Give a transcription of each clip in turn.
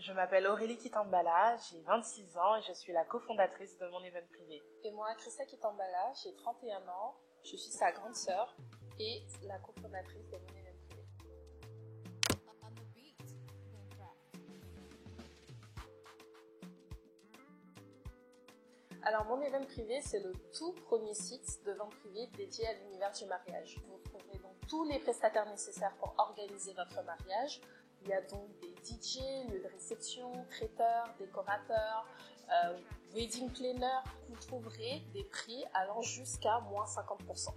Je m'appelle Aurélie Kitambala, j'ai 26 ans et je suis la cofondatrice de mon event privé. Et moi, Christa Kitambala, j'ai 31 ans, je suis sa grande sœur et la cofondatrice de mon event privé. Alors, mon event privé, c'est le tout premier site de vente privée dédié à l'univers du mariage. Vous trouverez donc tous les prestataires nécessaires pour organiser votre mariage. Il y a donc des DJ, lieux de réception, traiteurs, décorateurs, wedding planner. Vous trouverez des prix allant jusqu'à moins 50%.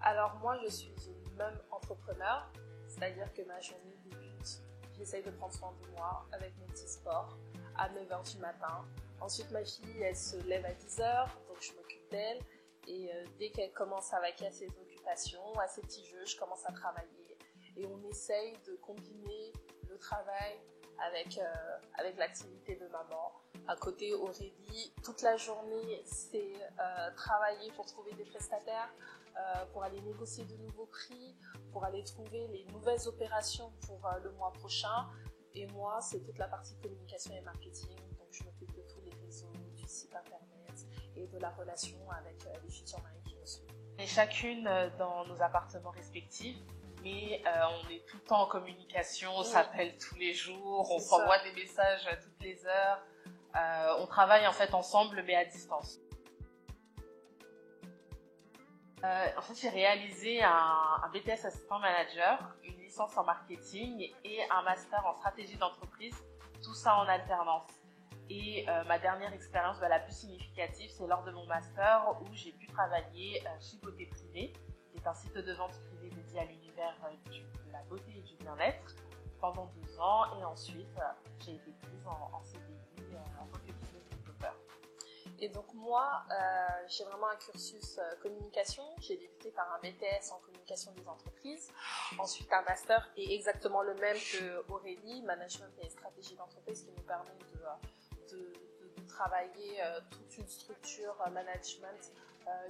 Alors moi, je suis une même entrepreneur, c'est-à-dire que ma journée débute. J'essaye de prendre soin de moi avec mes petits sports à 9h du matin. Ensuite, ma fille, elle se lève à 10h, donc je m'occupe d'elle. Et dès qu'elle commence à vaquer à ses occupations, à ses petits jeux, je commence à travailler. Et on essaye de combiner le travail avec l'activité de maman. À côté, Aurélie, toute la journée, c'est travailler pour trouver des prestataires, pour aller négocier de nouveaux prix, pour aller trouver les nouvelles opérations pour le mois prochain. Et moi, c'est toute la partie communication et marketing. Donc, je m'occupe de tous les réseaux, du site internet et de la relation avec les futurs maris qui me suivent. On est chacune dans nos appartements respectifs, mais on est tout le temps en communication, on s'appelle tous les jours, on s'envoie des messages toutes les heures. On travaille en fait ensemble, mais à distance. En fait, j'ai réalisé un BTS assistant manager, une licence en marketing et un master en stratégie d'entreprise, tout ça en alternance. Et ma dernière expérience la plus significative, c'est lors de mon master où j'ai pu travailler chez Beauté Privée, qui est un site de vente privé dédié à l'univers de la beauté et du bien-être, pendant 2 ans. Et ensuite, j'ai été prise en CDI en tant que business developer. Et donc moi, j'ai vraiment un cursus communication. J'ai débuté par un BTS en communication des entreprises, ensuite un master et exactement le même que Aurélie, management et stratégie d'entreprise, qui nous permet de travailler toute une structure management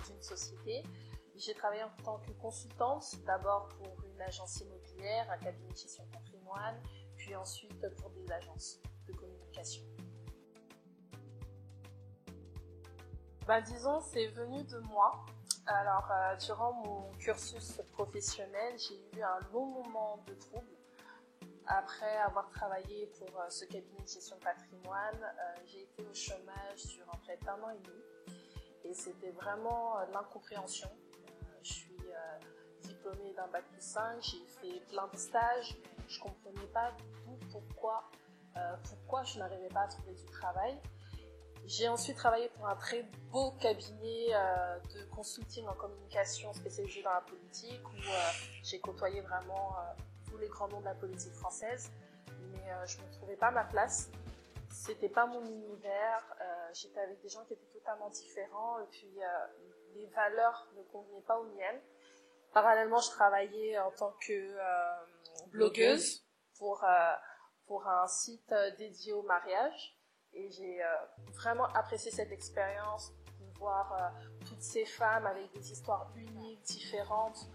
d'une société. J'ai travaillé en tant que consultante, d'abord pour une agence immobilière, un cabinet de gestion de patrimoine, puis ensuite pour des agences de communication. Disons, c'est venu de moi. Alors, durant mon cursus professionnel, j'ai eu un long moment de trouble. Après avoir travaillé pour ce cabinet de gestion de patrimoine, j'ai été au chômage sur en fait 1 an et demi. Et c'était vraiment l'incompréhension. Je suis diplômée d'un bac+5, j'ai fait plein de stages. Je ne comprenais pas du tout pourquoi je n'arrivais pas à trouver du travail. J'ai ensuite travaillé pour un très beau cabinet de consulting en communication spécialisé dans la politique où j'ai côtoyé vraiment tous les grands noms de la politique française, mais je ne trouvais pas ma place. C'était pas mon univers, j'étais avec des gens qui étaient totalement différents et puis les valeurs ne convenaient pas aux miennes. Parallèlement, je travaillais en tant que blogueuse pour un site dédié au mariage. Et j'ai vraiment apprécié cette expérience, de voir toutes ces femmes avec des histoires uniques, différentes,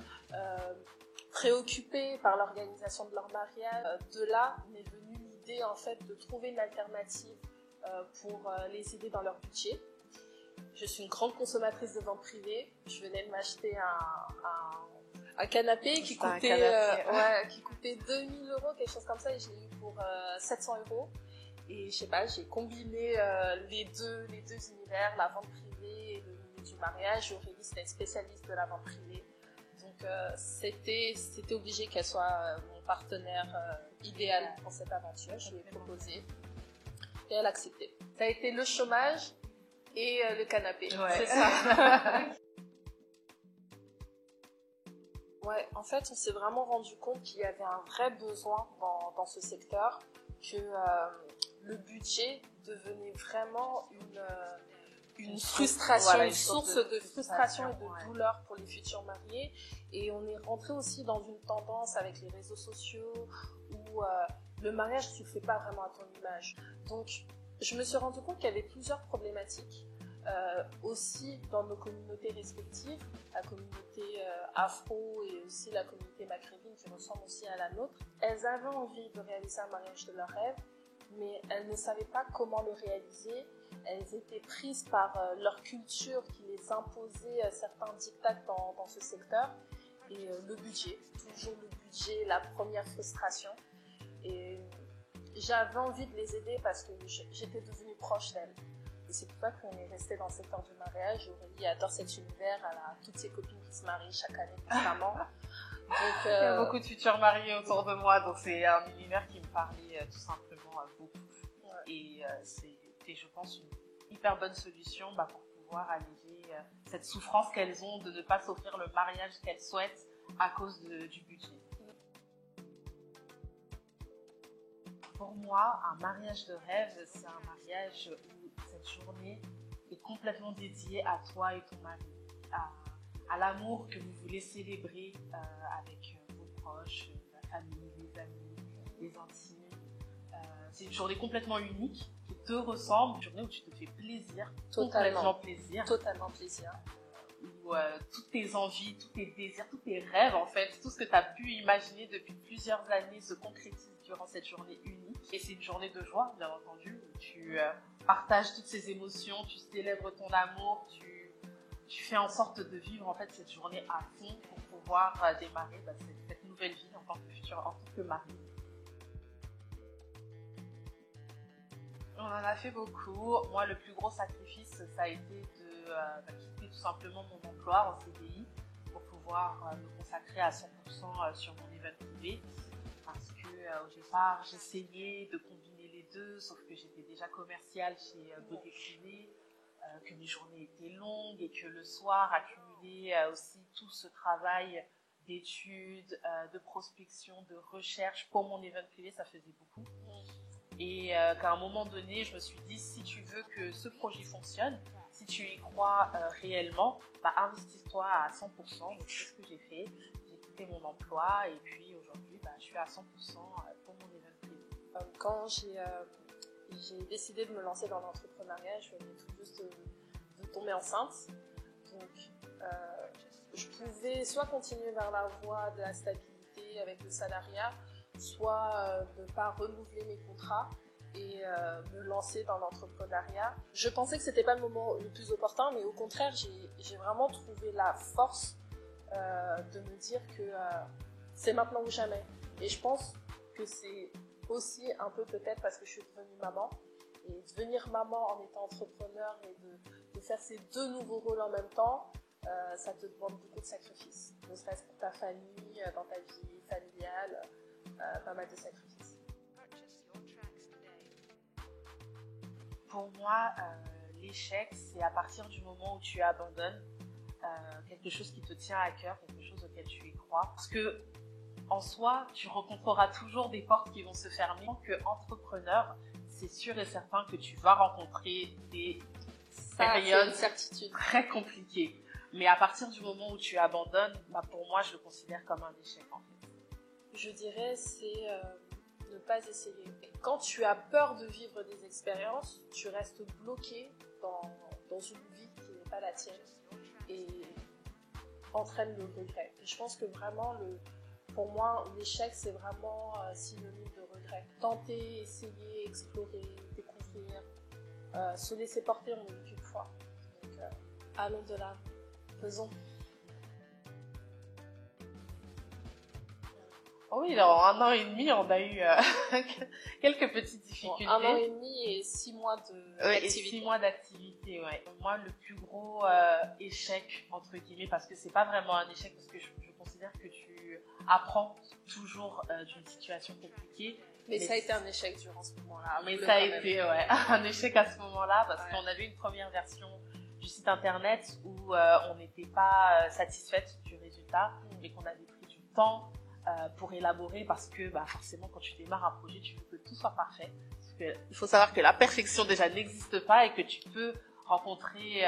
préoccupées par l'organisation de leur mariage. De là m'est venue l'idée en fait de trouver une alternative pour les aider dans leur budget. Je suis une grande consommatrice de vente privée. Je venais de m'acheter un canapé qui coûtait 2000 €, quelque chose comme ça, et je l'ai eu pour 700 €. Et je sais pas, j'ai combiné les deux univers, la vente privée et le milieu du mariage. Aurélie, c'était une spécialiste de la vente privée. Donc c'était obligé qu'elle soit mon partenaire idéal pour cette aventure. Je lui ai proposé et elle a accepté. Ça a été le chômage et le canapé. Ouais. C'est ça. Ouais, en fait, on s'est vraiment rendu compte qu'il y avait un vrai besoin dans ce secteur, que le budget devenait vraiment une frustration, une source de frustration et de douleur pour les futurs mariés. Et on est rentré aussi dans une tendance avec les réseaux sociaux où le mariage, tu le fais pas vraiment à ton image. Donc, je me suis rendu compte qu'il y avait plusieurs problématiques. Aussi dans nos communautés respectives, la communauté afro et aussi la communauté maghrébine qui ressemble aussi à la nôtre. Elles avaient envie de réaliser un mariage de leur rêve, mais elles ne savaient pas comment le réaliser. Elles étaient prises par leur culture qui les imposait certains dictats dans ce secteur. Et le budget, toujours le budget, la première frustration. Et j'avais envie de les aider parce que j'étais devenue proche d'elles. Et c'est pour ça qu'on est resté dans le secteur du mariage. Aurélie adore cet univers, elle a toutes ses copines qui se marient chaque année constamment. Donc, il y a beaucoup de futurs mariés autour de moi, donc c'est un univers qui me parlait tout simplement beaucoup. Ouais. Et c'était, je pense, une hyper bonne solution pour pouvoir alléger cette souffrance qu'elles ont de ne pas s'offrir le mariage qu'elles souhaitent à cause du budget. Pour moi, un mariage de rêve, c'est un mariage où cette journée est complètement dédiée à toi et ton mari, à l'amour que vous voulez célébrer avec vos proches, la famille, les amis, les intimes. C'est une journée complètement unique qui te ressemble, une journée où tu te fais plaisir, complètement plaisir. Totalement plaisir. Où toutes tes envies, tous tes désirs, tous tes rêves en fait, tout ce que tu as pu imaginer depuis plusieurs années se concrétise durant cette journée unique. Et c'est une journée de joie, bien entendu, où tu partages toutes ces émotions, tu célèbres ton amour, tu fais en sorte de vivre en fait cette journée à fond pour pouvoir démarrer cette nouvelle vie en tant que mari. On en a fait beaucoup. Moi, le plus gros sacrifice, ça a été de quitter tout simplement mon emploi en CDI pour pouvoir me consacrer à 100% sur mon event privé. Parce que au départ, j'essayais de combiner les deux, sauf que j'étais déjà commerciale chez Beauté Privée, que mes journées étaient longues et que le soir, accumuler aussi tout ce travail d'études, de prospection, de recherche pour mon event privé, ça faisait beaucoup. Et qu'à un moment donné, je me suis dit, si tu veux que ce projet fonctionne, si tu y crois réellement, investis-toi à 100%. Donc c'est ce que j'ai fait. J'ai quitté mon emploi et puis aujourd'hui, je suis à 100% pour mon event privé. Quand j'ai décidé de me lancer dans l'entrepreneuriat, je venais tout juste de tomber enceinte. Donc je pouvais soit continuer vers la voie de la stabilité avec le salariat, soit ne pas renouveler mes contrats et me lancer dans l'entrepreneuriat. Je pensais que c'était pas le moment le plus opportun, mais au contraire, j'ai vraiment trouvé la force de me dire que c'est maintenant ou jamais. Et je pense que c'est aussi un peu peut-être parce que je suis devenue maman. Et devenir maman en étant entrepreneur et de faire ces deux nouveaux rôles en même temps, ça te demande beaucoup de sacrifices. Ne serait-ce pour ta famille, dans ta vie familiale. Pas mal de sacrifices. Pour moi, l'échec, c'est à partir du moment où tu abandonnes quelque chose qui te tient à cœur, quelque chose auquel tu y crois. Parce que, en soi, tu rencontreras toujours des portes qui vont se fermer. En tant qu'entrepreneur, c'est sûr et certain que tu vas rencontrer des périodes très compliquées. Mais à partir du moment où tu abandonnes, pour moi, je le considère comme un échec en fait. Je dirais, c'est ne pas essayer. Quand tu as peur de vivre des expériences, tu restes bloqué dans une vie qui n'est pas la tienne et entraîne le regret. Et je pense que vraiment, pour moi, l'échec, c'est vraiment synonyme de regret. Tenter, essayer, explorer, découvrir, se laisser porter, on n'est qu'une fois. Donc, allons de là, faisons. Oui, alors 1 an et demi, on a eu quelques petites difficultés. 1 an et demi et 6 mois d'activité. Et 6 mois d'activité, ouais. Moi, le plus gros échec, entre guillemets, parce que c'est pas vraiment un échec, parce que je considère que tu apprends toujours d'une situation compliquée. Mais ça a été un échec durant ce moment-là. Mais ça a été un échec à ce moment-là, parce qu'on avait une première version du site internet où on n'était pas satisfaite du résultat, mais qu'on avait pris du temps pour élaborer, parce que forcément quand tu démarres un projet, tu veux que tout soit parfait. Parce que, il faut savoir que la perfection déjà n'existe pas et que tu peux rencontrer,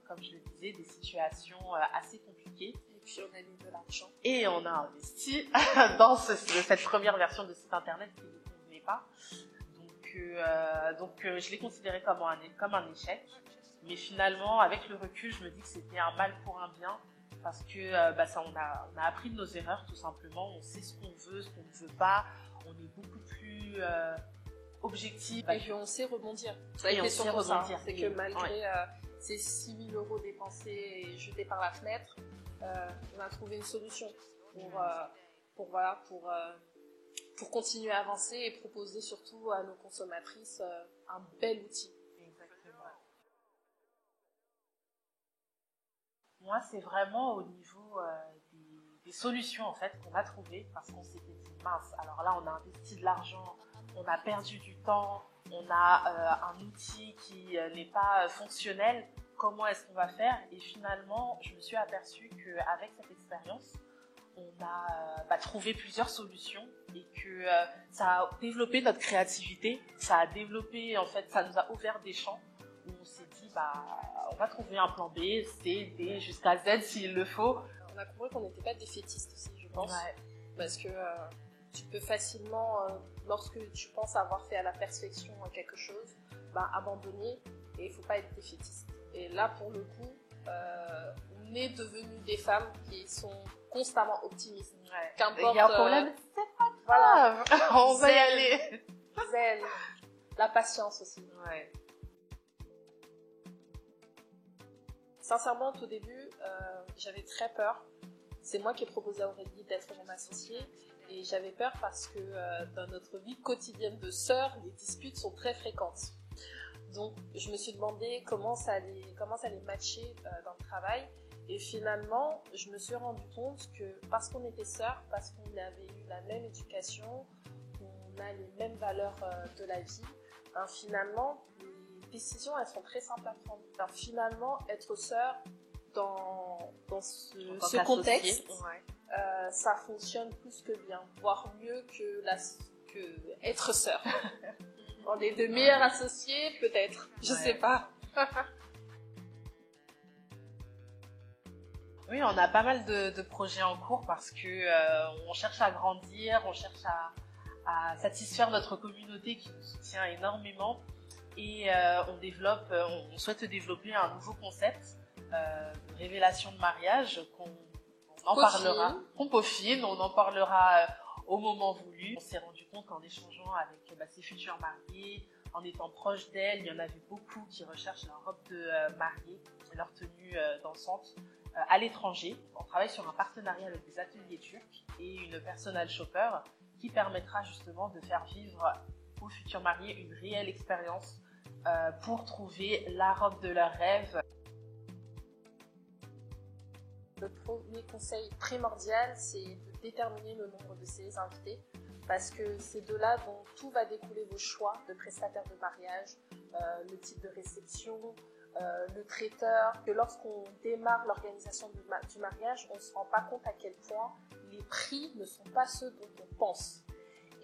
comme je le disais, des situations assez compliquées. Et puis on a mis de l'argent. Et on a investi dans cette première version de site internet qui ne convenait pas. Donc je l'ai considéré comme un échec. Mais finalement, avec le recul, je me dis que c'était un mal pour un bien. parce que on a appris de nos erreurs tout simplement, on sait ce qu'on veut, ce qu'on ne veut pas, on est beaucoup plus objectif. Et puis on sait rebondir. Ça a été surtout ça. C'est que malgré ces 6 000 € dépensés et jetés par la fenêtre, on a trouvé une solution pour continuer à avancer et proposer surtout à nos consommatrices un bel outil. Exactement. Moi, c'est vraiment au niveau des solutions en fait qu'on a trouvées, parce qu'on s'était dit mince, alors là on a investi de l'argent, on a perdu du temps, on a un outil qui n'est pas fonctionnel, comment est-ce qu'on va faire? Et finalement, je me suis aperçue qu'avec cette expérience, on a trouvé plusieurs solutions et que ça a développé notre créativité, ça a développé, en fait, ça nous a ouvert des champs où on s'est dit, on va trouver un plan B, C, D, jusqu'à Z s'il le faut. On a compris qu'on n'était pas défaitiste aussi, je pense, ouais. Parce que tu peux facilement, lorsque tu penses avoir fait à la perfection quelque chose, abandonner, et il ne faut pas être défaitiste. Et là, pour le coup, on est devenues des femmes qui sont constamment optimistes. Ouais. Qu'importe. Il y a un problème, c'est pas grave. Voilà. On va y aller. Zèle. La patience aussi. Ouais. Sincèrement, au tout début, j'avais très peur. C'est moi qui ai proposé à Aurélie d'être mon associée. Et j'avais peur parce que dans notre vie quotidienne de sœurs, les disputes sont très fréquentes. Donc, je me suis demandé comment ça allait matcher dans le travail. Et finalement, je me suis rendu compte que parce qu'on était sœurs, parce qu'on avait eu la même éducation, qu'on a les mêmes valeurs de la vie, finalement, les décisions, elles sont très simples à prendre. Alors, finalement, être sœurs dans ce contexte, ça fonctionne plus que bien, voire mieux que être sœurs. On est de meilleurs associés, peut-être. Je sais pas. Oui, on a pas mal de projets en cours parce que on cherche à grandir, on cherche à satisfaire notre communauté qui nous soutient énormément et on souhaite développer un nouveau concept de révélation de mariage qu'on parlera, qu'on peaufine, on en parlera au moment voulu. On s'est rendu compte qu'en échangeant avec ces futures mariées, en étant proche d'elles, il y en avait beaucoup qui recherchent leur robe de mariée, leur tenue dansante à l'étranger. On travaille sur un partenariat avec des ateliers turcs et une personal shopper qui permettra justement de faire vivre aux futurs mariés une réelle expérience pour trouver la robe de leur rêve. Le premier conseil primordial, c'est de déterminer le nombre de ses invités, parce que c'est de là dont tout va découler vos choix de prestataires de mariage, le type de réception, le traiteur. Que lorsqu'on démarre l'organisation du mariage, on ne se rend pas compte à quel point les prix ne sont pas ceux dont on pense.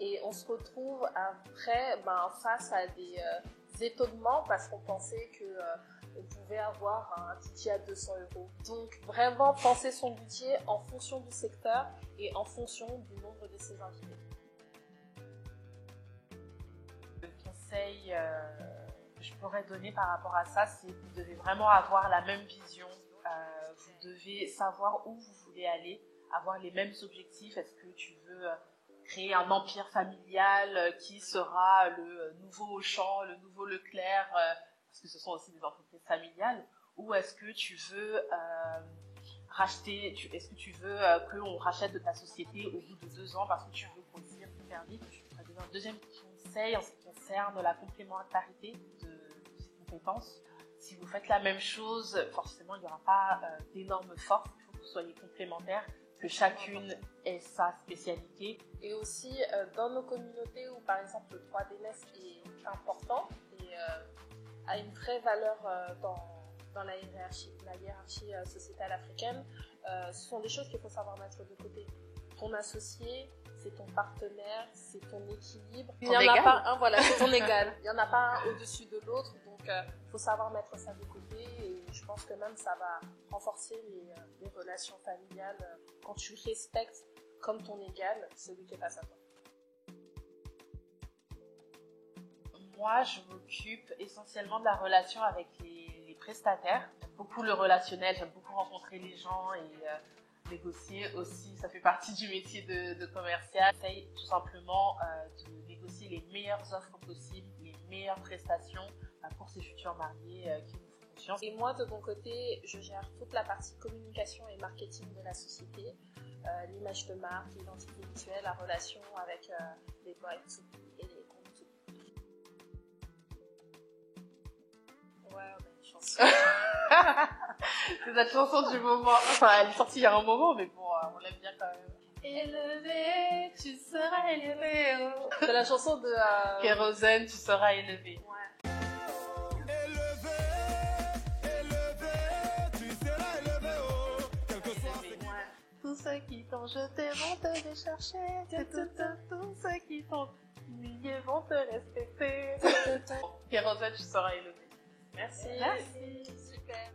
Et on se retrouve après face à des étonnements parce qu'on pensait on pouvait avoir un budget à 200 €. Donc vraiment penser son budget en fonction du secteur et en fonction du nombre de ses invités. Le conseil que je pourrais donner par rapport à ça, c'est que vous devez vraiment avoir la même vision. Vous devez savoir où vous voulez aller, avoir les mêmes objectifs. Est-ce que tu veux créer un empire familial qui sera le nouveau Auchan, le nouveau Leclerc, parce que ce sont aussi des entreprises familiales, ou est-ce que tu veux qu'on rachète de ta société au bout de 2 ans parce que tu veux grossir super vite? Je voudrais donner un deuxième conseil en ce qui concerne la complémentarité de ces compétences. Si vous faites la même chose, forcément il n'y aura pas d'énormes forces, il faut que vous soyez complémentaires, que chacune ait sa spécialité. Et aussi dans nos communautés où par exemple le 3DNS est important et a une vraie valeur dans la hiérarchie sociétale africaine, ce sont des choses qu'il faut savoir mettre de côté. Ton associé, c'est ton partenaire, c'est ton équilibre. Il n'y en a pas un, voilà, c'est ton égal. Il n'y en a pas un au-dessus de l'autre, donc il faut savoir mettre ça de côté et je pense que même ça va renforcer les relations familiales quand tu respectes comme ton égal celui qui est face à toi. Moi, je m'occupe essentiellement de la relation avec les prestataire. J'aime beaucoup le relationnel, j'aime beaucoup rencontrer les gens et négocier aussi. Ça fait partie du métier de commercial. J'essaye tout simplement de négocier les meilleures offres possibles, les meilleures prestations pour ces futurs mariés qui nous font confiance. Et moi, de mon côté, je gère toute la partie communication et marketing de la société, l'image de marque, l'identité visuelle, la relation avec les bride-to-be et les groom-to-be. Ouais, on a une chanson. C'est notre chanson du moment. Enfin, elle est sortie il y a un moment, mais bon, on l'aime bien quand même. Élevé, tu seras élevé. Oh. C'est la chanson de... Kérosène, tu seras élevé. Ouais. Tous ceux qui t'ont jeté vont te rechercher. Tous ceux qui t'ont humilié vont te respecter. Kérosène, tu seras élevé. Merci. Merci. Super.